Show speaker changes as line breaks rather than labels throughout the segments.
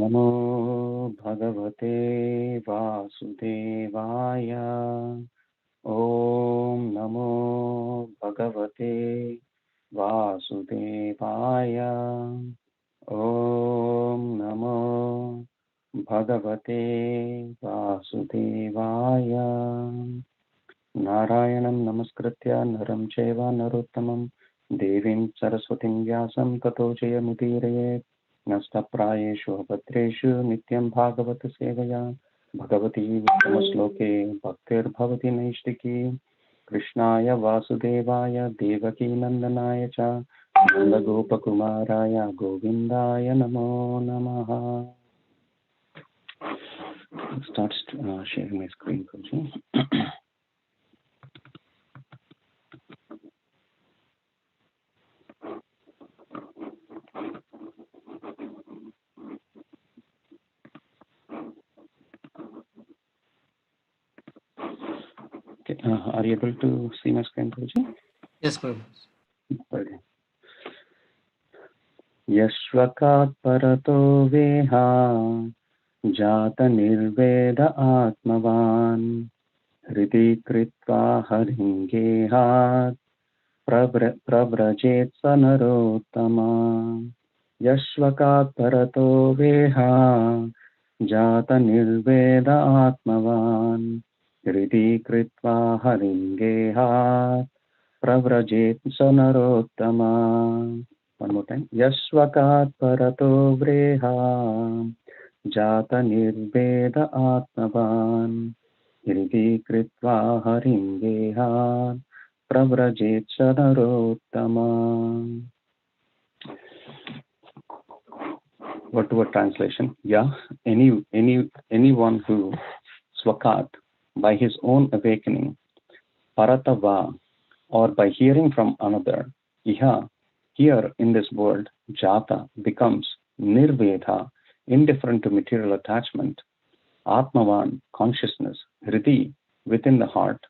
नमो भगवते वासुदेवाय। ॐ नमो भगवते वासुदेवाय। ॐ नमो भगवते वासुदेवाय। नारायणं नमस्कृत्य नरं चैव नरोत्तमं देवीं सरस्वतीं व्यासं ततो जयमुदीरयेत्। नष्टप्रायेषु भद्रेषु नित्यं भागवत सेवया भगवती उत्तमश्लोके भक्तिर्भवति नैष्टिकी। कृष्णाय वासुदेवाय देवकी नन्दनाय च नन्दगोपकुमाराय गोविन्दाय नमो नमः। Start sharing my screen, Prabhu. Okay, are you able to see my screen, Prabhu?
Yes, Prabhu.
Okay. Yashvakat parato veha jata nirveda atmavan hridi kritva haringehat pravrajet sanarottama. Yashvakat parato veha jata nirveda atmavan hridi kritva haringehat pravrajet sanarottama. One more time. Yashvakat parato vreha jata nirveda atmavan hridi kritva haringehat pravrajet sanarottama. Word to word translation. Yeah, anyone who swakat, by his own awakening, paratava, or by hearing from another, iha, here in this world, jata, becomes nirveda, indifferent to material attachment, atmavan, consciousness, hridi, within the heart,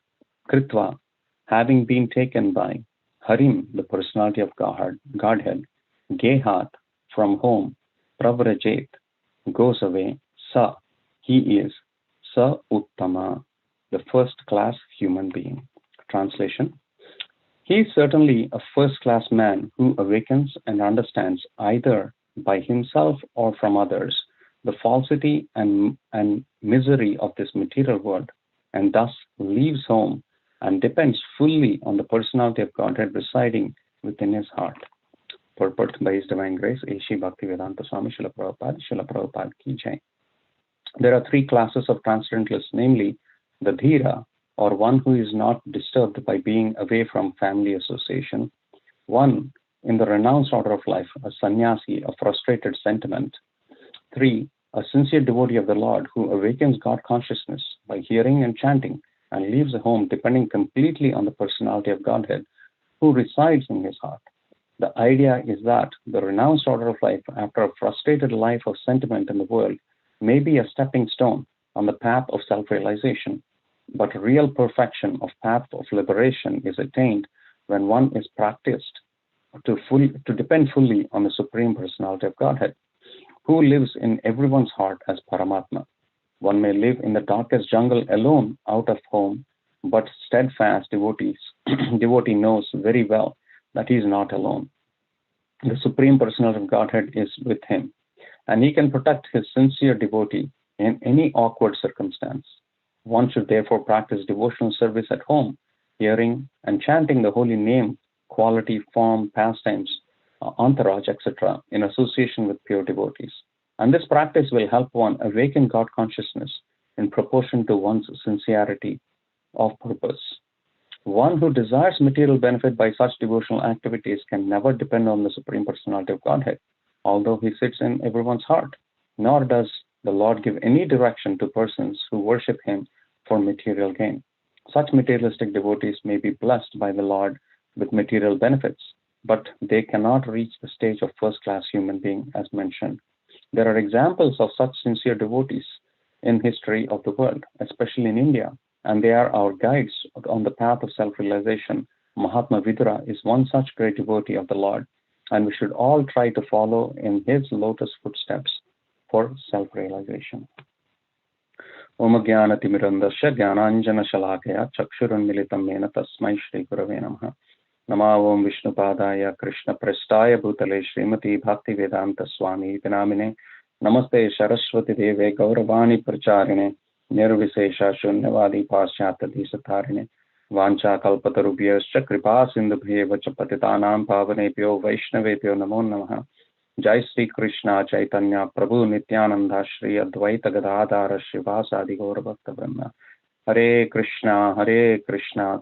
kritva, having been taken by, harim, the personality of Godhead, gehat, from home, pravrajet, goes away, sa, he is, sa uttama, the first class human being. Translation. He is certainly a first-class man who awakens and understands either by himself or from others the falsity and misery of this material world, and thus leaves home and depends fully on the personality of Godhead residing within his heart. Purport by His Divine Grace, A.C. Bhaktivedanta Swami Srila Prabhupada Ki Jai. There are three classes of transcendentalists, namely the Dhira, or one who is not disturbed by being away from family association; one in the renounced order of life, a sannyasi, a frustrated sentiment; three, a sincere devotee of the Lord who awakens God consciousness by hearing and chanting and leaves a home depending completely on the personality of Godhead who resides in his heart. The idea is that the renounced order of life, after a frustrated life of sentiment in the world, may be a stepping stone on the path of self-realization, but real perfection of path of liberation is attained when one is practiced to depend fully on the Supreme Personality of Godhead, who lives in everyone's heart as Paramatma. One may live in the darkest jungle alone, out of home, but steadfast devotee knows very well that he is not alone. The Supreme Personality of Godhead is with him, and he can protect his sincere devotee in any awkward circumstance. One should therefore practice devotional service at home, hearing and chanting the holy name, quality, form, pastimes, entourage, etc., in association with pure devotees. And this practice will help one awaken God consciousness in proportion to one's sincerity of purpose. One who desires material benefit by such devotional activities can never depend on the Supreme Personality of Godhead, although he sits in everyone's heart, nor does the Lord give any direction to persons who worship him for material gain. Such materialistic devotees may be blessed by the Lord with material benefits, but they cannot reach the stage of first-class human being as mentioned. There are examples of such sincere devotees in history of the world, especially in India, and they are our guides on the path of self-realization. Mahatma Vidura is one such great devotee of the Lord, and we should all try to follow in his lotus footsteps for self-realization. Om Jnanatimirandasya Jnananjana Shalakaya Chakshurunmilitam Mena Tasmai Shri Gurave Namaha. Nama Om Vishnupadaya Krishna Prestaya Bhutale Srimati Bhakti Vedanta Swami Namine. Namaste Saraswati Deve Gauravani Pracharine Nirvisesha Shunyavadi Paschata Disatharine Vancha Kalpatarubhyascha Kripa Sindhubhyeva cha Patitanam Pavanebhyo Vaishnavebhyo Namo Namaha. Jai Sri Krishna Chaitanya Prabhu Nityananda Shri Advaita Gadadhara Shivasadi Gaura Bhakta Vrinda. Hare Krishna Krishna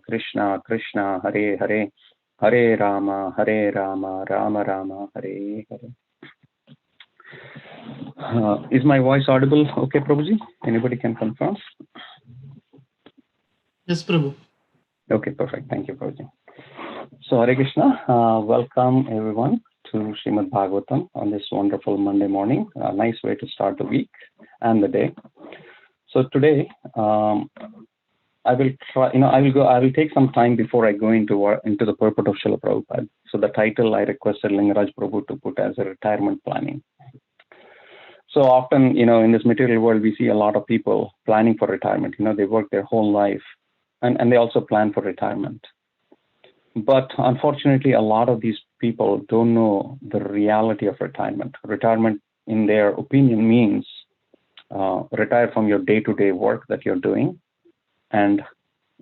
Krishna Hare Hare Hare Rama Rama Rama Hare Hare. Is my voice audible? Okay, Prabhuji? Anybody can confirm?
Yes, Prabhu.
Okay, perfect. Thank you, Prabhuji. So, Hare Krishna. Welcome everyone to Srimad Bhagavatam on this wonderful Monday morning. A nice way to start the week and the day. So today, I will try. I will take some time before I go into the purport of Srila Prabhupada. So the title I requested Lingaraj Prabhu to put as a retirement planning. So often, in this material world, we see a lot of people planning for retirement. They work their whole life, and they also plan for retirement. But unfortunately, a lot of these people don't know the reality of retirement. Retirement, in their opinion, means retire from your day-to-day work that you're doing, and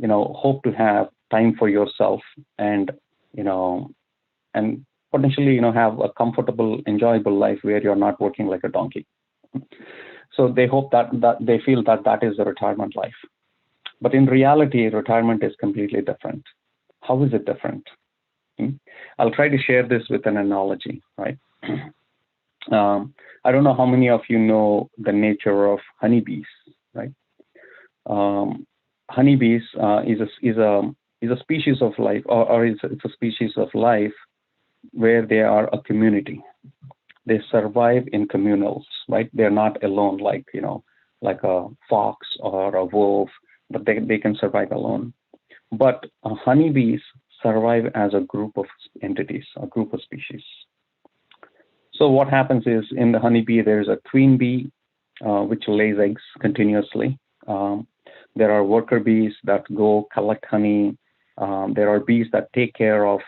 hope to have time for yourself, and potentially have a comfortable, enjoyable life where you're not working like a donkey. So they hope that they feel that is the retirement life. But in reality, retirement is completely different. How is it different? I'll try to share this with an analogy, right? I don't know how many of you know the nature of honeybees, right? Honeybees is a species of life, or it's a species of life where they are a community. They survive in communals, right? They're not alone like a fox or a wolf, but they can survive alone. But honeybees survive as a group of entities, a group of species. So what happens is, in the honeybee, there's a queen bee, which lays eggs continuously. There are worker bees that go collect honey. There are bees that take care of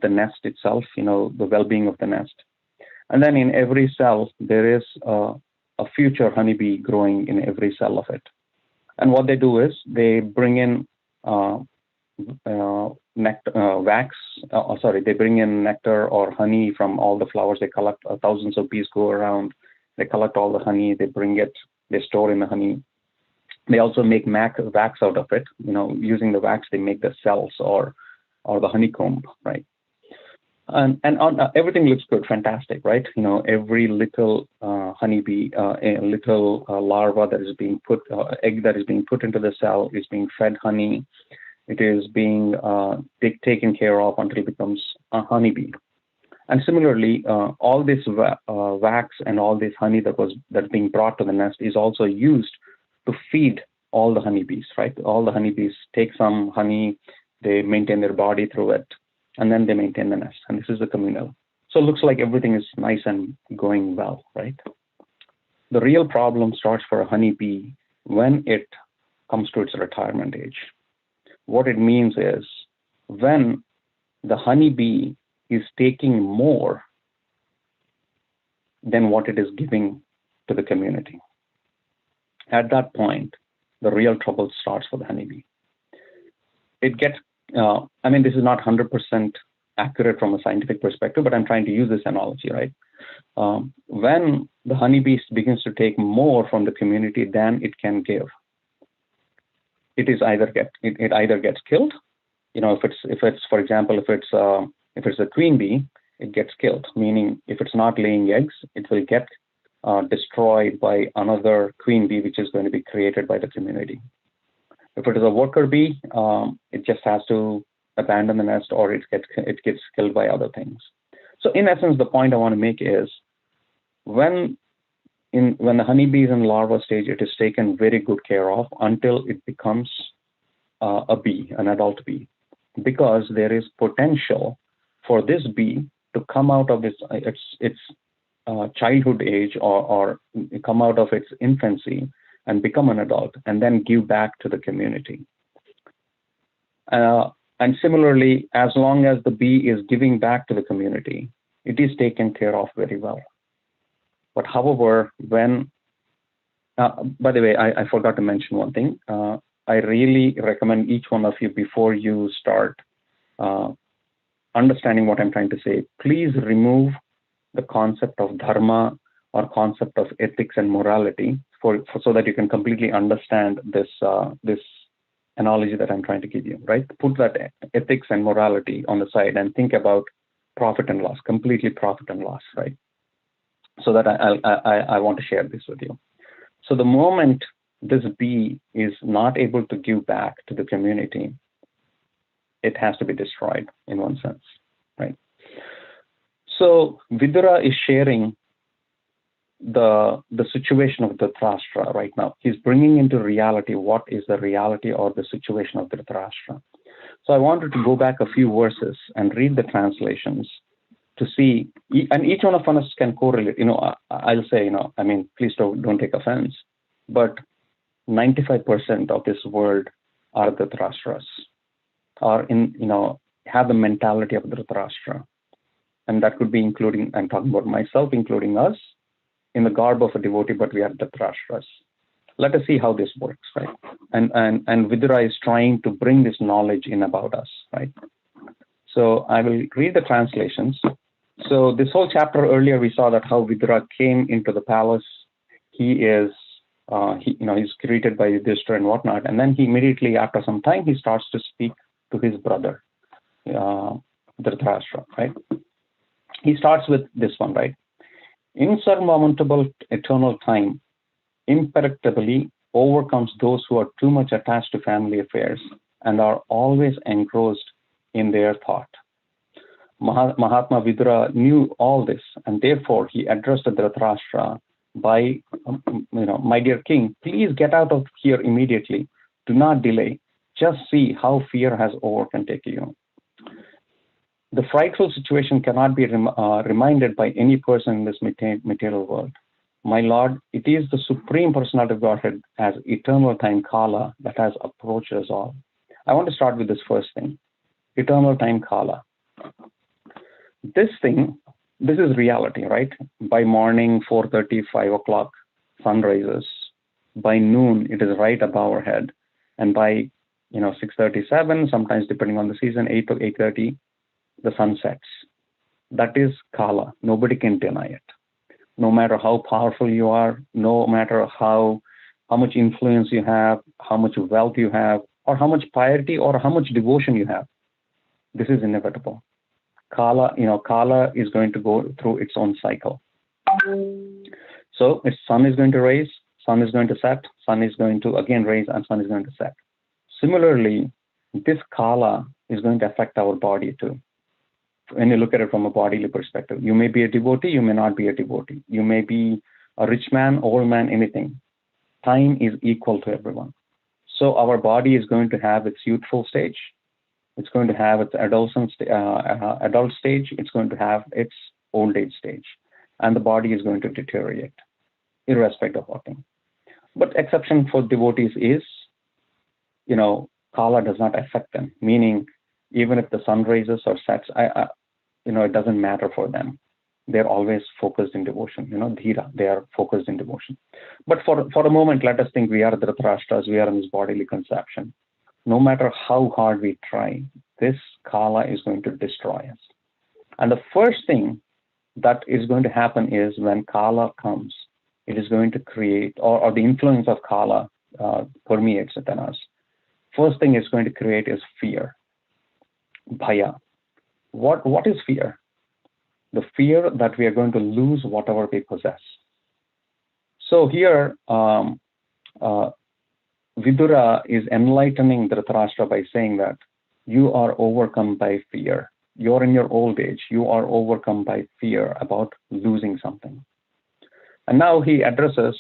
the nest itself, the well-being of the nest. And then in every cell, there is a future honeybee growing in every cell of it. And what they do is they bring in they bring in nectar or honey from all the flowers. They collect, thousands of bees go around. They collect all the honey. They bring it. They store in the honey. They also make wax out of it. Using the wax, they make the cells or the honeycomb, right? And everything looks good, fantastic, right? Every little honeybee, a little larva that is being put, egg that is being put into the cell is being fed honey. It is being taken care of until it becomes a honeybee. And similarly, all this wax and all this honey that's being brought to the nest is also used to feed all the honeybees, right? All the honeybees take some honey, they maintain their body through it, and then they maintain the nest. And this is the communal. So it looks like everything is nice and going well, right? The real problem starts for a honeybee when it comes to its retirement age. What it means is, when the honeybee is taking more than what it is giving to the community. At that point, the real trouble starts for the honeybee. It gets, this is not 100% accurate from a scientific perspective, but I'm trying to use this analogy, right? When the honeybee begins to take more from the community than it can give, it either gets killed. If it's for example, if it's a queen bee, it gets killed. Meaning, if it's not laying eggs, it will get destroyed by another queen bee, which is going to be created by the community. If it is a worker bee, it just has to abandon the nest, or it gets killed by other things. So in essence, the point I want to make is, when the honeybee is in larva stage, it is taken very good care of until it becomes a bee, an adult bee, because there is potential for this bee to come out of its childhood age or come out of its infancy and become an adult and then give back to the community. And similarly, as long as the bee is giving back to the community, it is taken care of very well. But however, when, by the way, I forgot to mention one thing. I really recommend each one of you, before you start understanding what I'm trying to say, please remove the concept of dharma or concept of ethics and morality so that you can completely understand this analogy that I'm trying to give you, right? Put that ethics and morality on the side and think about profit and loss, completely profit and loss, right? So that I want to share this with you. So the moment this bee is not able to give back to the community, it has to be destroyed in one sense, right? So Vidura is sharing the situation of Dhritarashtra right now. He's bringing into reality what is the reality or the situation of Dhritarashtra. So I wanted to go back a few verses and read the translations to see, and each one of us can correlate. I'll say, I mean, please don't take offense, but 95% of this world are Dhritarashtras, are have the mentality of Dhritarashtra. And that could be including, I'm talking about myself, including us, in the garb of a devotee, but we are Dhritarashtras. Let us see how this works, right? And Vidura is trying to bring this knowledge in about us, right? So I will read the translations. So this whole chapter earlier, we saw that how Vidura came into the palace. He is, he's greeted by Yudhishthira and whatnot. And then he immediately, after some time, he starts to speak to his brother, Dhritarashtra, right? He starts with this one, right? Insurmountable eternal time imperceptibly overcomes those who are too much attached to family affairs and are always engrossed in their thought. Mahatma Vidura knew all this, and therefore he addressed Dhritarashtra by, my dear king, please get out of here immediately. Do not delay. Just see how fear has overtaken you. The frightful situation cannot be reminded by any person in this material world. My Lord, it is the Supreme Personality of Godhead as eternal time Kala that has approached us all. I want to start with this first thing, eternal time Kala. This is reality, right? By morning, 4:30, 5 o'clock, sun rises. By noon, it is right above our head. And by 6:37, sometimes depending on the season, 8 to 8:30, the sun sets. That is Kala. Nobody can deny it. No matter how powerful you are, no matter how much influence you have, how much wealth you have, or how much piety or how much devotion you have, this is inevitable. Kala is going to go through its own cycle. So its sun is going to rise, sun is going to set, sun is going to again rise, and sun is going to set. Similarly, this Kala is going to affect our body too. When you look at it from a bodily perspective, you may be a devotee, you may not be a devotee. You may be a rich man, old man, anything. Time is equal to everyone. So our body is going to have its youthful stage. It's going to have its adult stage. It's going to have its old age stage. And the body is going to deteriorate, irrespective of what thing. But exception for devotees is, Kala does not affect them, meaning even if the sun rises or sets, it doesn't matter for them. They're always focused in devotion, dhira, they are focused in devotion. But for a moment, let us think we are Dhritarashtras, we are in this bodily conception. No matter how hard we try, this Kala is going to destroy us. And the first thing that is going to happen is when Kala comes, it is going to create, or the influence of Kala permeates within us. First thing it's going to create is fear. Bhaya. What is fear? The fear that we are going to lose whatever we possess. So here, Vidura is enlightening Dhritarashtra by saying that you are overcome by fear. You're in your old age. You are overcome by fear about losing something. And now he addresses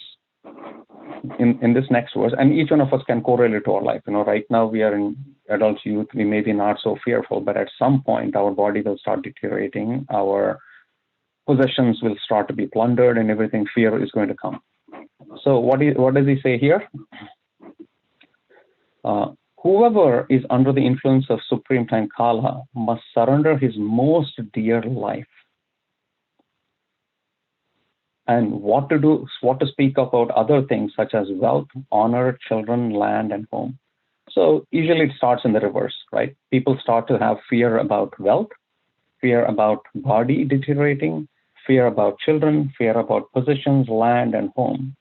in this next verse, and each one of us can correlate to our life. Right now we are in adult youth. We may be not so fearful, but at some point our body will start deteriorating. Our possessions will start to be plundered and everything. Fear is going to come. So what does he say here? Whoever is under the influence of Supreme Time Kala must surrender his most dear life. And what to speak about other things such as wealth, honor, children, land, and home. So usually it starts in the reverse, right? People start to have fear about wealth, fear about body deteriorating, fear about children, fear about possessions, land, and home.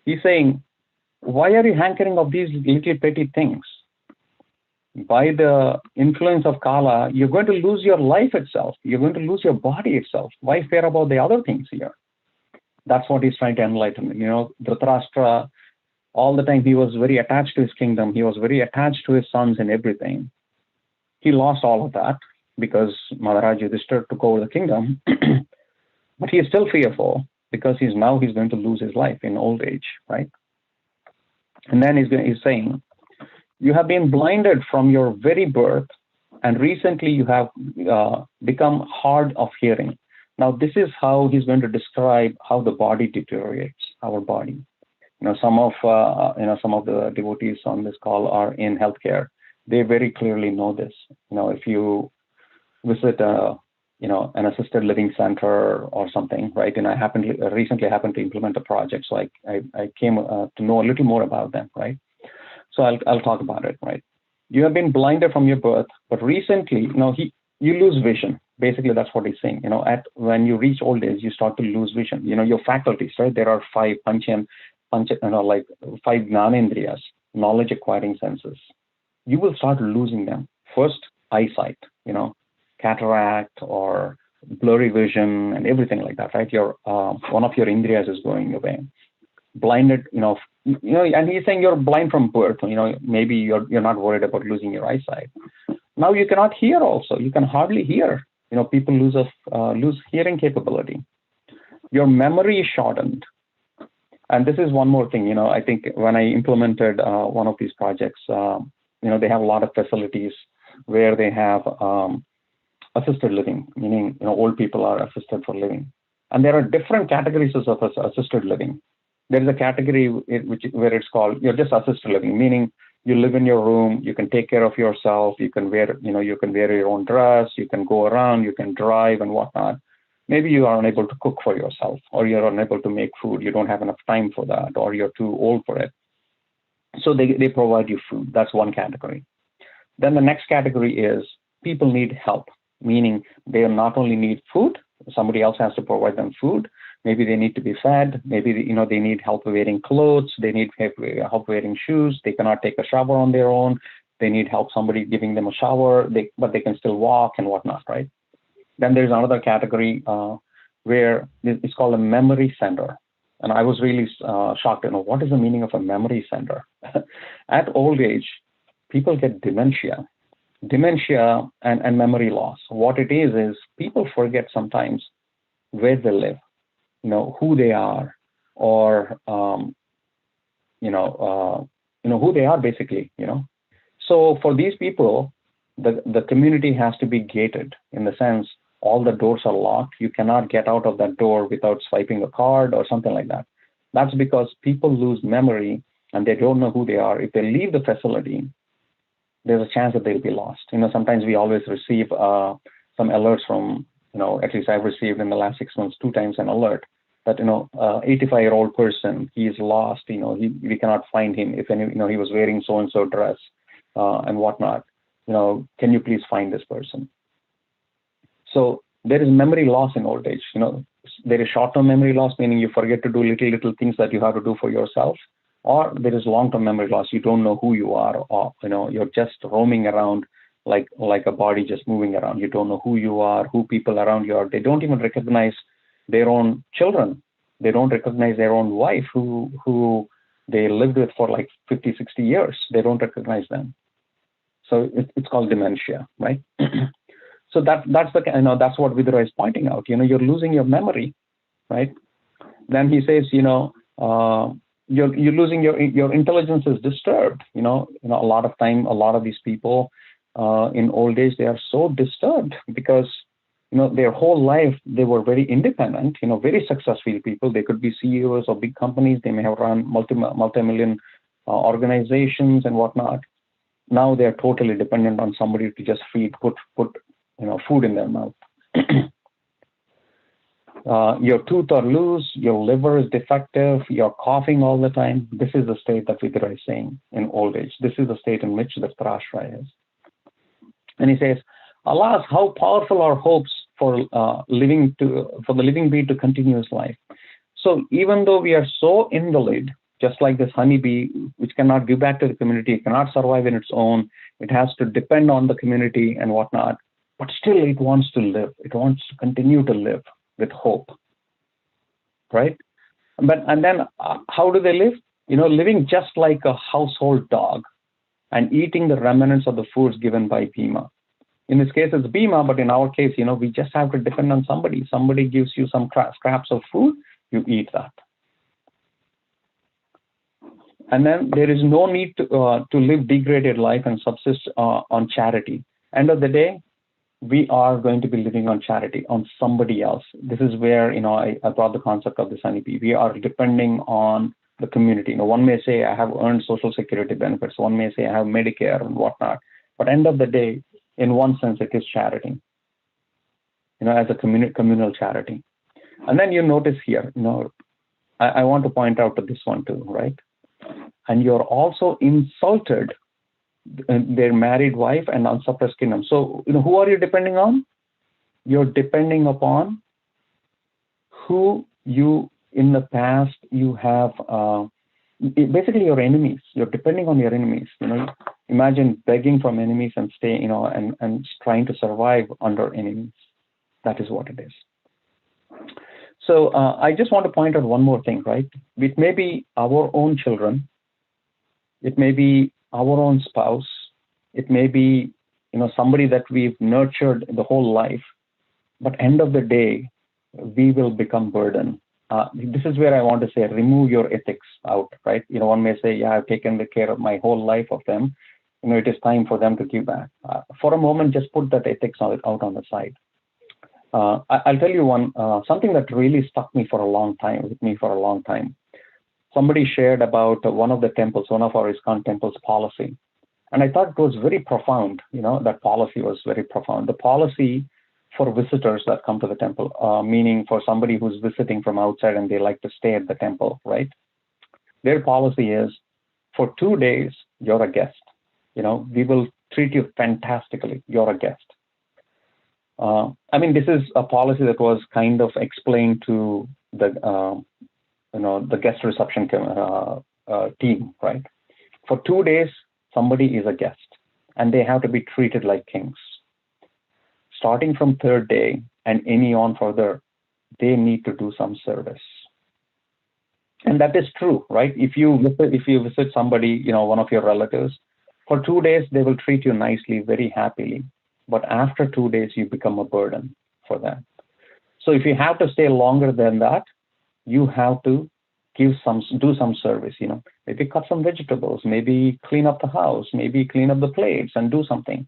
He's saying, why are you hankering of these little petty things? By the influence of Kala, you're going to lose your life itself. You're going to lose your body itself. Why fear about the other things here? That's what he's trying to enlighten. Dhritarashtra, all the time he was very attached to his kingdom. He was very attached to his sons and everything. He lost all of that because Maharaj Yudhishthira took over the kingdom. But he is still fearful because he's going to lose his life in old age, right? And then he's saying, you have been blinded from your very birth, and recently you have become hard of hearing. Now, this is how he's going to describe how the body deteriorates, our body. Some of the devotees on this call are in healthcare. They very clearly know this. If you visit an assisted living center or something, right? And I recently happened to implement a project, so I came to know a little more about them, right? So I'll talk about it, right? You have been blinded from your birth, but recently, you lose vision. Basically, that's what he's saying. When you reach old age, you start to lose vision. Your faculties, right? There are five five jnanendriyas, knowledge acquiring senses. You will start losing them. First, eyesight, cataract or blurry vision and everything like that, right? One of your indriyas is going away. Blinded, and he's saying you're blind from birth. Maybe you're not worried about losing your eyesight. Now you cannot hear also. You can hardly hear. People lose hearing capability. Your memory is shortened. And this is one more thing, I think when I implemented one of these projects, they have a lot of facilities where they have assisted living, meaning, old people are assisted for living. And there are different categories of assisted living. There is a category where it's called, you're just assisted living, meaning you live in your room, you can take care of yourself, you can wear your own dress, you can go around, you can drive and whatnot. Maybe you are unable to cook for yourself, or you're unable to make food, you don't have enough time for that, or you're too old for it. So they provide you food. That's one category. Then the next category is people need help, meaning they not only need food, somebody else has to provide them food. Maybe they need to be fed. Maybe they need help wearing clothes. They need help wearing shoes. They cannot take a shower on their own. They need help somebody giving them a shower, but they can still walk and whatnot, right? Then there's another category where it's called a memory center. And I was really shocked to know what is the meaning of a memory center. At old age, people get dementia and memory loss. What it is people forget sometimes where they live, who they are, or who they are basically, So for these people, the community has to be gated in the sense all the doors are locked. You cannot get out of that door without swiping a card or something like that. That's because people lose memory and they don't know who they are. If they leave the facility, there's a chance that they'll be lost. Sometimes we always receive some alerts from, at least I've received in the last 6 months, 2 times an alert that, 85-year-old person, he is lost, we cannot find him. If he was wearing so-and-so dress and whatnot, can you please find this person? So there is memory loss in old age. There is short-term memory loss, meaning you forget to do little things that you have to do for yourself. Or there is long-term memory loss. You don't know who you are, or you're just roaming around like a body just moving around. You don't know who you are, who people around you are. They don't even recognize their own children. They don't recognize their own wife who they lived with for like 50, 60 years. They don't recognize them. So it's called dementia, right? So that's what Vidura is pointing out. You're losing your memory, right? Then he says, you're losing your intelligence is disturbed. A lot of time, a lot of these people in old age, they are so disturbed because their whole life, they were very independent, very successful people. They could be CEOs of big companies. They may have run multi-million organizations and whatnot. Now they're totally dependent on somebody to just put food in their mouth. Your teeth are loose, your liver is defective, you're coughing all the time. This is the state that Vidura is saying in old age. This is the state in which the Dhritarashtra is. And he says, alas, how powerful are hopes for the living bee to continue his life. So even though we are so invalid, just like this honeybee, which cannot give back to the community, it cannot survive in its own, it has to depend on the community and whatnot, but still it wants to live. It wants to continue to live with hope, right? And then how do they live? Living just like a household dog and eating the remnants of the foods given by Bhima. In this case, it's Bhima, but in our case, we just have to depend on somebody. Somebody gives you some scraps of food, you eat that. And then there is no need to live degraded life and subsist on charity. End of the day, we are going to be living on charity, on somebody else. This is where, I brought the concept of the honeybee. We are depending on the community. One may say, I have earned Social Security benefits. One may say, I have Medicare and whatnot. But end of the day, in one sense, it is charity, as a communal charity. And then you notice here, I want to point out to this one too, right? And you're also insulted their married wife and unsuppressed kingdom. So, who are you depending on? You're depending upon who you, in the past, you have, basically your enemies. You're depending on your enemies. Imagine begging from enemies and stay, and trying to survive under enemies. That is what it is. So I just want to point out one more thing, right? It may be our own children. It may be our own spouse. It may be, somebody that we've nurtured the whole life. But end of the day, we will become burden. This is where I want to say, remove your ethics out, right? One may say, yeah, I've taken the care of my whole life of them. It is time for them to give back. For a moment, just put that ethics out on the side. I'll tell you something that really stuck with me for a long time. Somebody shared about one of the temples, one of our ISKCON temples policy. And I thought it was very profound. That policy was very profound. The policy for visitors that come to the temple, meaning for somebody who's visiting from outside and they like to stay at the temple, right? Their policy is, for 2 days, you're a guest. We will treat you fantastically. You're a guest. This is a policy that was kind of explained to the guest reception team, right? For 2 days, somebody is a guest, and they have to be treated like kings. Starting from 3rd day and any on further, they need to do some service. And that is true, right? If you visit somebody, one of your relatives, for 2 days, they will treat you nicely, very happily. But after 2 days, you become a burden for them. So if you have to stay longer than that, you have to do some service, maybe cut some vegetables, maybe clean up the house, maybe clean up the plates and do something.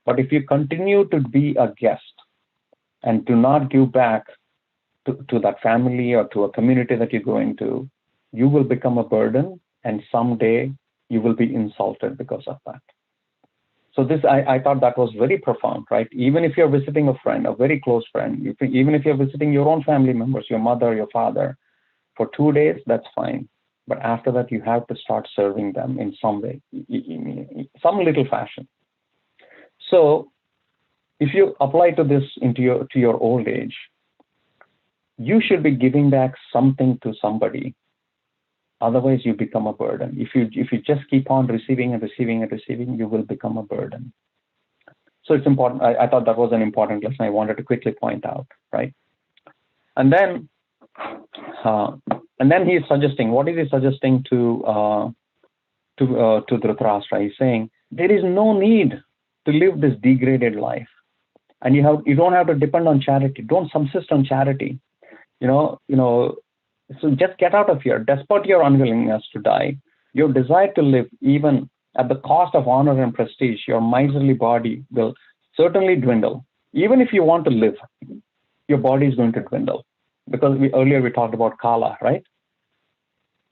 But if you continue to be a guest and do not give back to that family or to a community that you're going to, you will become a burden, and someday you will be insulted because of that. So this, I thought that was very profound, right? Even if you're visiting a friend, a very close friend, even if you're visiting your own family members, your mother, your father, for 2 days, that's fine. But after that, you have to start serving them in some way, some little fashion. So if you apply to this to your old age, you should be giving back something to somebody. Otherwise, you become a burden. If you just keep on receiving and receiving and receiving, you will become a burden. So it's important. I thought that was an important lesson I wanted to quickly point out, right? And then he is suggesting. What is he suggesting to Dhritarashtra? He's saying there is no need to live this degraded life, and you don't have to depend on charity. Don't subsist on charity. So just get out of here. Despite your unwillingness to die, your desire to live, even at the cost of honor and prestige, your miserly body will certainly dwindle. Even if you want to live, your body is going to dwindle. Because earlier we talked about kala, right?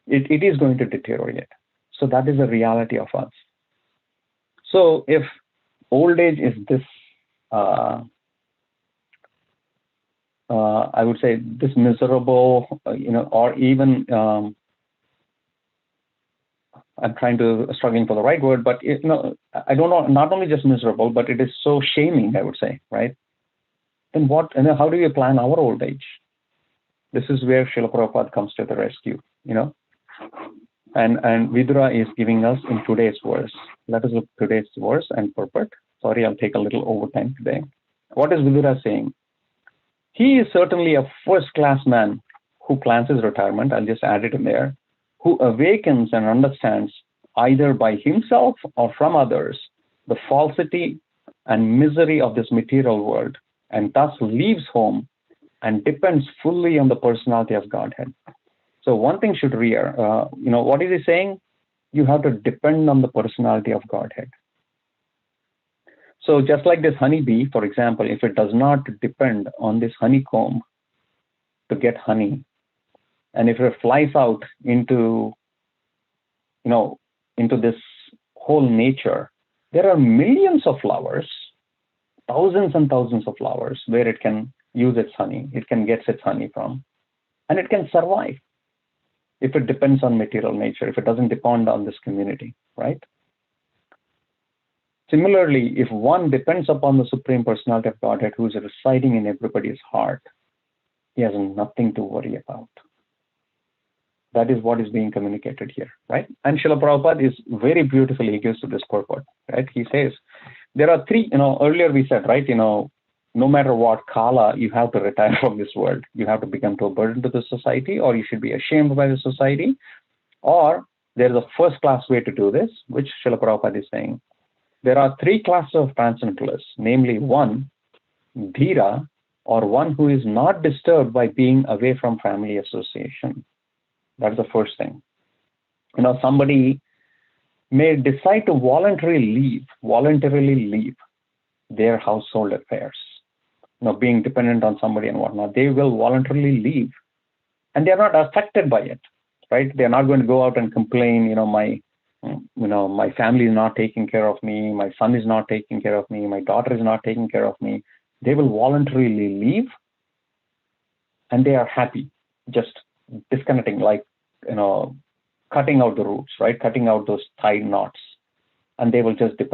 It is going to deteriorate. So that is the reality of us. So if old age is this, I would say this miserable, or even, I'm struggling for the right word, but I don't know, not only just miserable, but it is so shaming, I would say, right? Then how do you plan our old age? This is where Srila Prabhupada comes to the rescue, And Vidura is giving us in today's verse. Let us look at today's verse and purport. Sorry, I'll take a little overtime today. What is Vidura saying? He is certainly a first-class man who plans his retirement. I'll just add it in there. Who awakens and understands either by himself or from others the falsity and misery of this material world, and thus leaves home and depends fully on the personality of Godhead. So one thing should rear, what is he saying? You have to depend on the personality of Godhead. So just like this honeybee, for example, if it does not depend on this honeycomb to get honey, and if it flies out into this whole nature, there are millions of flowers, thousands and thousands of flowers where it can use its honey, it can get its honey from, and it can survive if it depends on material nature, if it doesn't depend on this community, right? Similarly, if one depends upon the Supreme Personality of Godhead who is residing in everybody's heart, he has nothing to worry about. That is what is being communicated here, right? And Srila Prabhupada is very beautifully, he gives to this purport, right? He says, there are three, earlier we said, right, no matter what kala, you have to retire from this world. You have to become to a burden to the society, or you should be ashamed by the society, or there is a first-class way to do this, which Srila Prabhupada is saying. There are three classes of transcendentalists, namely one, dhira, or one who is not disturbed by being away from family association. That's the first thing. Somebody may decide to voluntarily leave their household affairs, being dependent on somebody and whatnot. They will voluntarily leave, and they are not affected by it, right? They're not going to go out and complain, my family is not taking care of me, my son is not taking care of me, my daughter is not taking care of me. They will voluntarily leave, and they are happy, just disconnecting, like, cutting out the roots, right? Cutting out those tie knots, and they will just they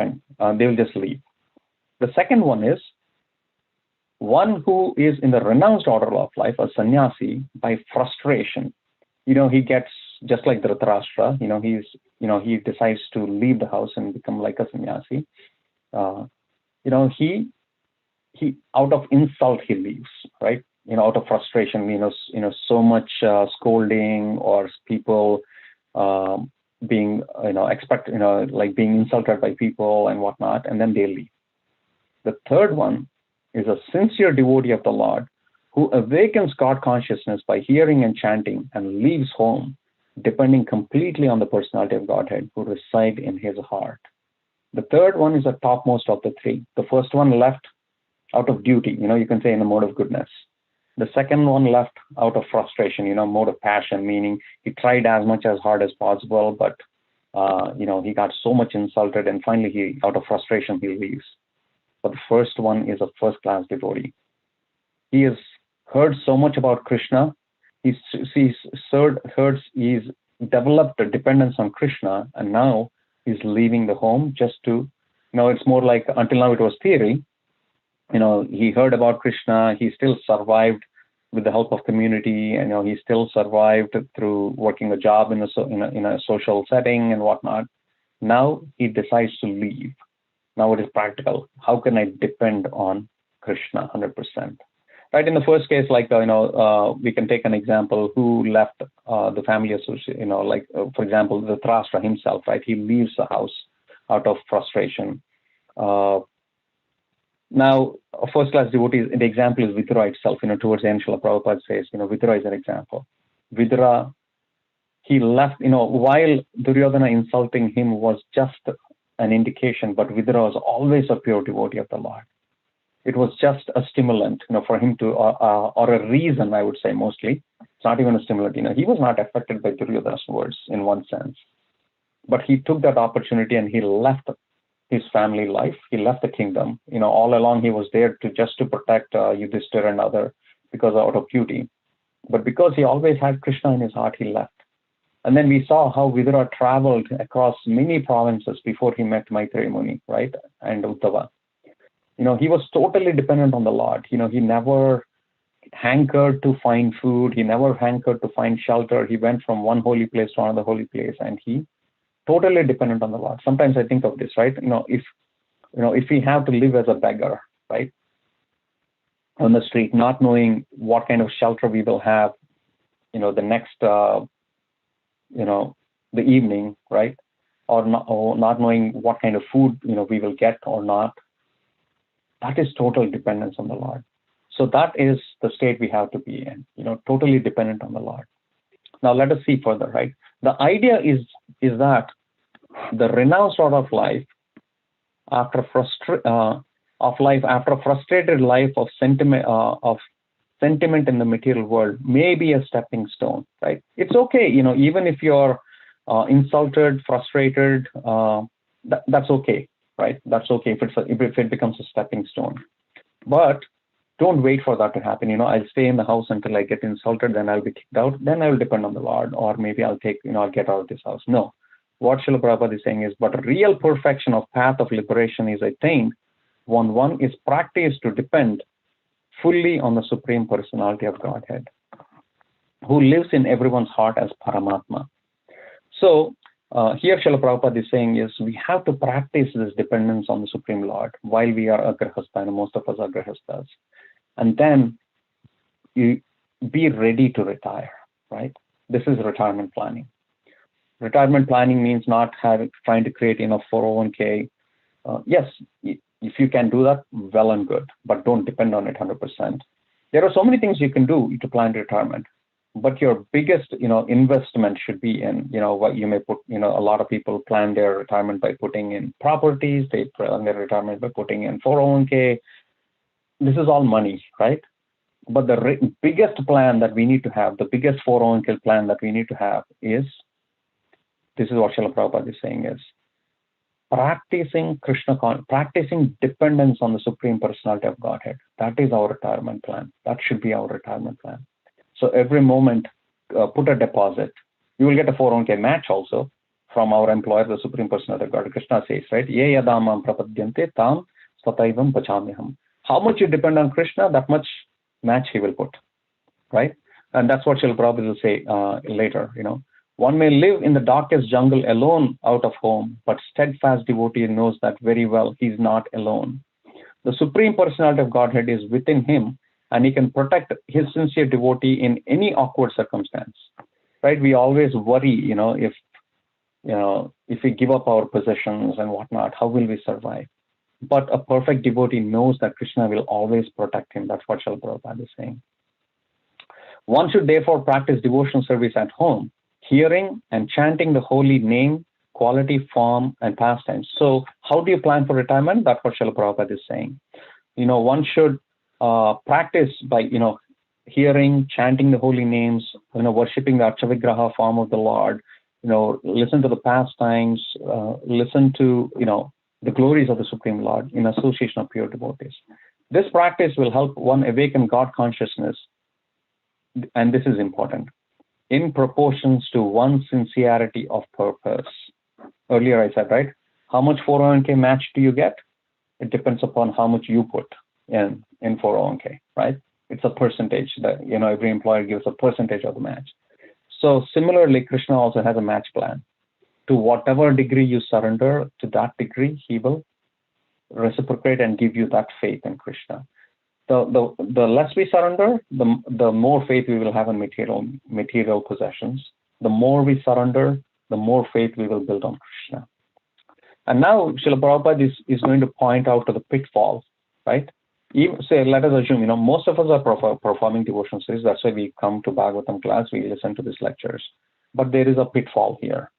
will just leave. The second one is one who is in the renounced order of life, a sannyasi, by frustration. He gets, just like Dhritarashtra, he decides to leave the house and become like a sannyasi. He out of insult, he leaves, right? Out of frustration, so much scolding or people being, like being insulted by people and whatnot, and then they leave. The third one is a sincere devotee of the Lord who awakens God consciousness by hearing and chanting and leaves home, depending completely on the personality of Godhead who reside in his heart. The third one is the topmost of the three. The first one left out of duty, you can say in a mode of goodness. The second one left out of frustration, mode of passion, meaning he tried as much as hard as possible, but, he got so much insulted, and finally out of frustration, he leaves. But the first one is a first-class devotee. He has heard so much about Krishna. He's developed a dependence on Krishna, and now he's leaving the home just to, it's more like, until now it was theory. He heard about Krishna, he still survived with the help of community, and he still survived through working a job in a social setting and whatnot. Now he decides to leave. Now it is practical. How can I depend on Krishna 100%? Right, in the first case, like, we can take an example who left the family association, for example, the Dhritarashtra himself, right? He leaves the house out of frustration. Now, a first-class devotee, the example is Vidura itself. Towards the end, Srila Prabhupada says, Vidura is an example. Vidura, he left, while Duryodhana insulting him was just an indication, but Vidura was always a pure devotee of the Lord. It was just a stimulant, for him to, or a reason, I would say mostly. It's not even a stimulant. He was not affected by Duryodhana's words in one sense, but he took that opportunity and he left his family life. He left the kingdom. All along he was there just to protect Yudhishthira and other, because out of duty. But because he always had Krishna in his heart, he left. And then we saw how Vidura traveled across many provinces before he met Maitreya Muni, right? And Uddhava. He was totally dependent on the Lord. He never hankered to find food. He never hankered to find shelter. He went from one holy place to another holy place, and he totally dependent on the Lord. Sometimes I think of this, right? If we have to live as a beggar, right, on the street, not knowing what kind of shelter we will have, the next, the evening, right, or not knowing what kind of food, we will get or not. That is total dependence on the Lord. So that is the state we have to be in, totally dependent on the Lord. Now let us see further, right? The idea is that the renounced sort of life, after a frustrated life of sentiment in the material world, may be a stepping stone, right? It's okay, even if you're insulted, frustrated, that's okay. Right? That's okay if it becomes a stepping stone. But don't wait for that to happen. I'll stay in the house until I get insulted, then I'll be kicked out, then I will depend on the Lord, or maybe I'll take, I'll get out of this house. No. What Srila Prabhupada is saying is, but real perfection of path of liberation is attained when one is practiced to depend fully on the Supreme Personality of Godhead, who lives in everyone's heart as Paramatma. So, here Srila Prabhupada is saying is we have to practice this dependence on the Supreme Lord while we are agrahastha, and most of us are grahasthas. And then you be ready to retire, right? This is retirement planning. Retirement planning means not trying to create 401k. Yes, if you can do that, well and good, but don't depend on it 100%. There are so many things you can do to plan retirement. But your biggest, investment should be in, what you may put, a lot of people plan their retirement by putting in properties. They plan their retirement by putting in 401k. This is all money, right? But the biggest plan that we need to have, the biggest 401k plan that we need to have is, this is what Srila Prabhupada is saying is, practicing practicing dependence on the Supreme Personality of Godhead. That is our retirement plan. That should be our retirement plan. So every moment, put a deposit. You will get a 401k match also from our employer, the Supreme Personality of God. Krishna says, right? Ye yadamam prapadyante tam sataivam pachamyaham. How much you depend on Krishna, that much match he will put, right? And that's what Srila Prabhupada will say later, One may live in the darkest jungle alone out of home, but steadfast devotee knows that very well he's not alone. The Supreme Personality of Godhead is within him, and he can protect his sincere devotee in any awkward circumstance, right? We always worry, if we give up our possessions and whatnot, how will we survive? But a perfect devotee knows that Krishna will always protect him. That's what Srila Prabhupada is saying. One should therefore practice devotional service at home, hearing and chanting the holy name, quality, form, and pastimes. So how do you plan for retirement? That's what Srila Prabhupada is saying. One should practice by, hearing, chanting the holy names, worshiping the Archavigraha form of the Lord, listen to the pastimes, listen to, the glories of the Supreme Lord in association of pure devotees. This practice will help one awaken God consciousness, and this is important, in proportions to one's sincerity of purpose. Earlier I said, right, how much 401k match do you get? It depends upon how much you put in 401k, right? It's a percentage that, every employer gives a percentage of the match. So similarly, Krishna also has a match plan. To whatever degree you surrender, to that degree, he will reciprocate and give you that faith in Krishna. The less we surrender, the more faith we will have in material possessions. The more we surrender, the more faith we will build on Krishna. And now Srila Prabhupada is going to point out to the pitfalls, right? Let us assume, most of us are performing devotional service. That's why we come to Bhagavatam class, we listen to these lectures. But there is a pitfall here,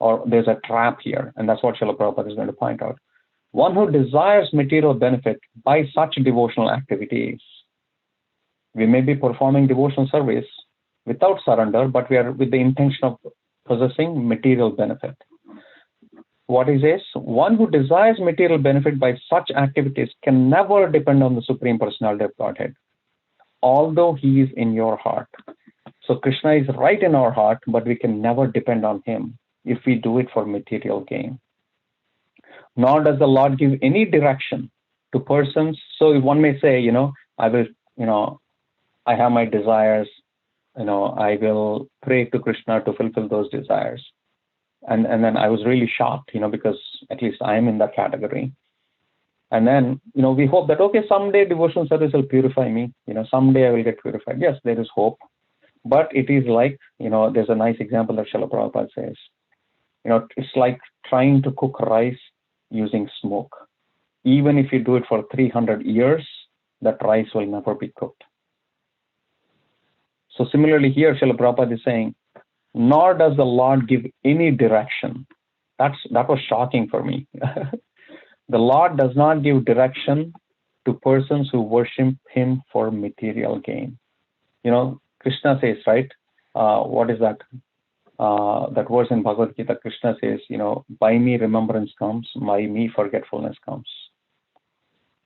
or there's a trap here, and that's what Srila Prabhupada is going to point out. One who desires material benefit by such devotional activities. We may be performing devotional service without surrender, but we are with the intention of possessing material benefit. What is this? One who desires material benefit by such activities can never depend on the Supreme Personality of Godhead, although he is in your heart. So Krishna is right in our heart, but we can never depend on him if we do it for material gain. Nor does the Lord give any direction to persons. So one may say, I will, I have my desires, I will pray to Krishna to fulfill those desires. And then I was really shocked, because at least I am in that category. And then, we hope that, okay, someday devotional service will purify me. Someday I will get purified. Yes, there is hope. But it is like, there's a nice example that Srila Prabhupada says. It's like trying to cook rice using smoke. Even if you do it for 300 years, that rice will never be cooked. So similarly here, Srila Prabhupada is saying, nor does the Lord give any direction. That was shocking for me. The Lord does not give direction to persons who worship him for material gain. Krishna says, right? What is that? That verse in Bhagavad Gita, Krishna says, by me remembrance comes, by me forgetfulness comes.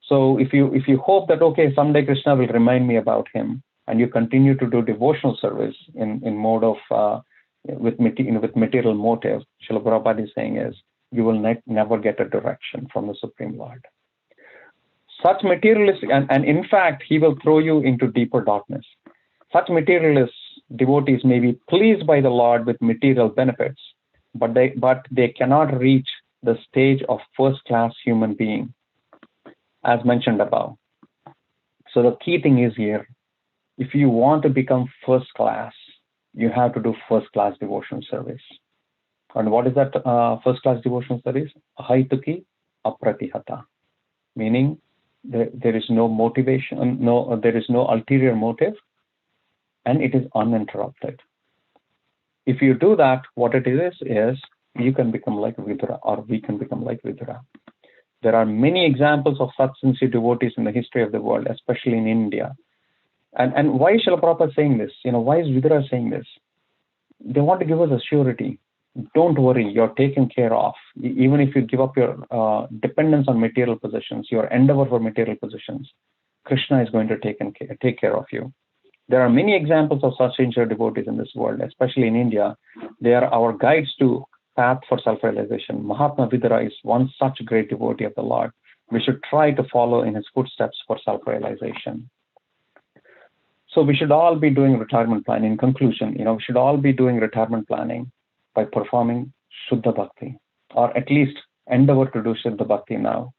So if you hope that, okay, someday Krishna will remind me about him, and you continue to do devotional service in mode of with material motive, Srila Prabhupada is saying is, you will never get a direction from the Supreme Lord. Such materialistic, and in fact, he will throw you into deeper darkness. Such materialist devotees may be pleased by the Lord with material benefits, but they cannot reach the stage of first-class human being, as mentioned above. So the key thing is here, if you want to become first class, you have to do first-class devotional service. And what is that first-class devotional service? Ahaituki apratihata, meaning there is no motivation, there is no ulterior motive, and it is uninterrupted. If you do that, what it is you can become like Vidura, or we can become like Vidura. There are many examples of such sincere devotees in the history of the world, especially in India. And why is Srila Prabhupada saying this? Why is Vidura saying this? They want to give us a surety. Don't worry, you're taken care of. Even if you give up your dependence on material possessions, your endeavor for material possessions, Krishna is going to take care of you. There are many examples of such sincere devotees in this world, especially in India. They are our guides to path for self-realization. Mahatma Vidura is one such great devotee of the Lord. We should try to follow in his footsteps for self-realization. So we should all be doing retirement planning. In conclusion, we should all be doing retirement planning by performing Shuddha Bhakti, or at least endeavor to do Shuddha Bhakti now.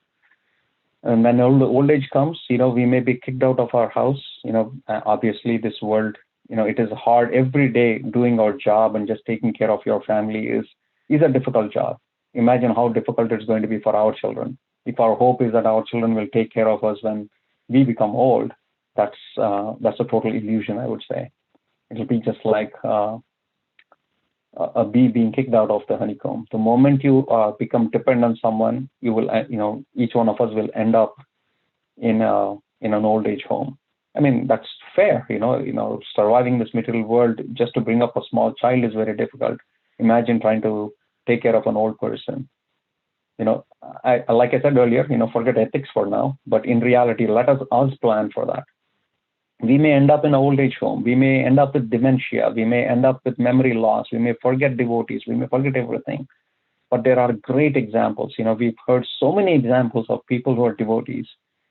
And when old age comes, we may be kicked out of our house. Obviously this world, it is hard every day doing our job, and just taking care of your family is a difficult job. Imagine how difficult it's going to be for our children. If our hope is that our children will take care of us when we become old, that's a total illusion, I would say. It'll be just like a bee being kicked out of the honeycomb. The moment you become dependent on someone, you will, each one of us will end up in an old age home. I mean, that's fair. Surviving this material world just to bring up a small child is very difficult. Imagine trying to take care of an old person. Like I said earlier, forget ethics for now. But in reality, let us plan for that. We may end up in an old age home. We may end up with dementia. We may end up with memory loss. We may forget devotees. We may forget everything. But there are great examples. We've heard so many examples of people who are devotees.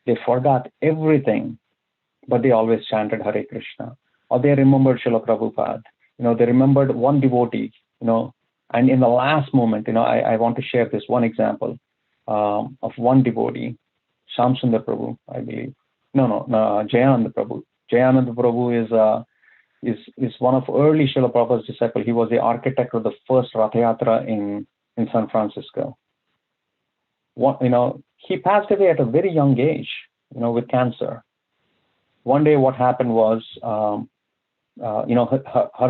They forgot everything, but they always chanted Hare Krishna. Or they remembered Srila Prabhupada. They remembered one devotee, and in the last moment, I want to share this one example of one devotee, Shamsundar Prabhu, I believe. No, Jayananda Prabhu. Jayananda Prabhu is one of early Srila Prabhupada's disciples. He was the architect of the first Rath Yatra in San Francisco. He passed away at a very young age, with cancer. One day what happened was, her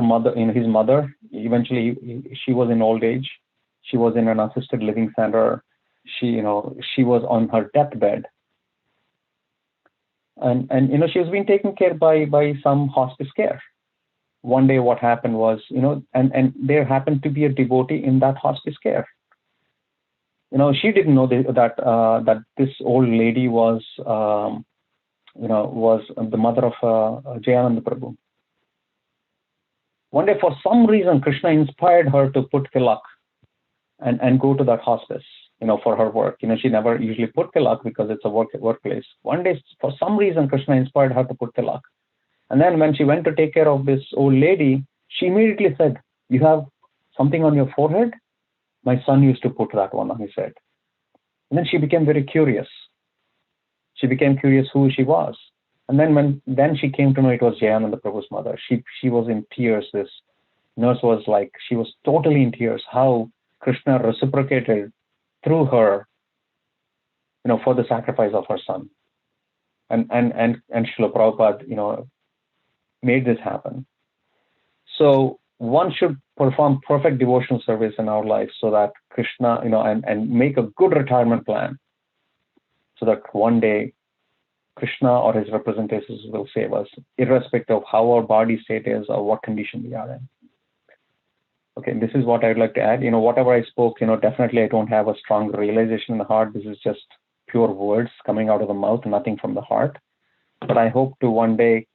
mother, his mother, eventually she was in old age. She was in an assisted living center. she was on her deathbed, and she was being taken care by some hospice care. One day what happened was, and there happened to be a devotee in that hospice care. She didn't know that this old lady was was the mother of Jayananda Prabhu. One day, for some reason, Krishna inspired her to put tilak and go to that hospice, for her work. She never usually put tilak because it's a workplace. One day, for some reason, Krishna inspired her to put tilak. And then when she went to take care of this old lady, she immediately said, "You have something on your forehead? My son used to put that one on his head." And then she became very curious. She became curious who she was. And then she came to know it was Jayananda Prabhu's mother. She was in tears. This nurse was like, she was totally in tears, how Krishna reciprocated through her, for the sacrifice of her son. And Srila Prabhupada, made this happen. So one should perform perfect devotional service in our life so that Krishna, and make a good retirement plan so that one day Krishna or his representatives will save us, irrespective of how our body state is or what condition we are in. Okay, this is what I'd like to add. Whatever I spoke, definitely I don't have a strong realization in the heart. This is just pure words coming out of the mouth, nothing from the heart. But I hope to one day,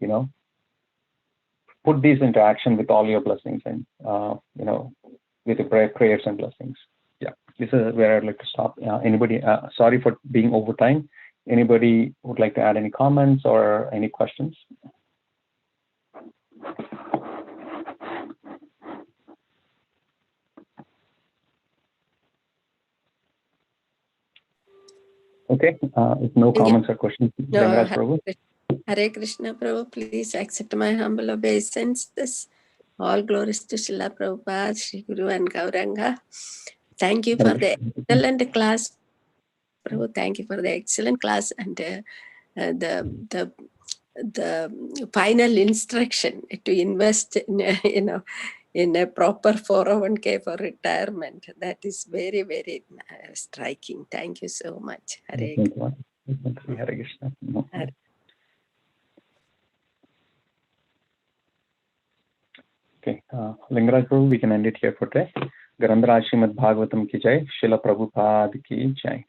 put these into action with all your blessings and, with your prayers and blessings. Yeah, this is where I'd like to stop. Anybody, sorry for being over time. Anybody would like to add any comments or any questions? Okay, if no comments or questions, Vengaraj Prabhu.
Hare Krishna Prabhu, please accept my humble obeisances. All glories to Srila Prabhupada, Shri Guru and Gauranga. Thank you for the excellent class, Prabhu. Thank you for the excellent class and the final instruction to invest in a proper 401k for retirement. That is very, very striking. Thank you so much. Hare
Krishna. Okay, Lingaraj Prabhu, we can end it here for today. Garandharaj Srimad Bhagavatam ki jai, Srila Prabhupada ki jai.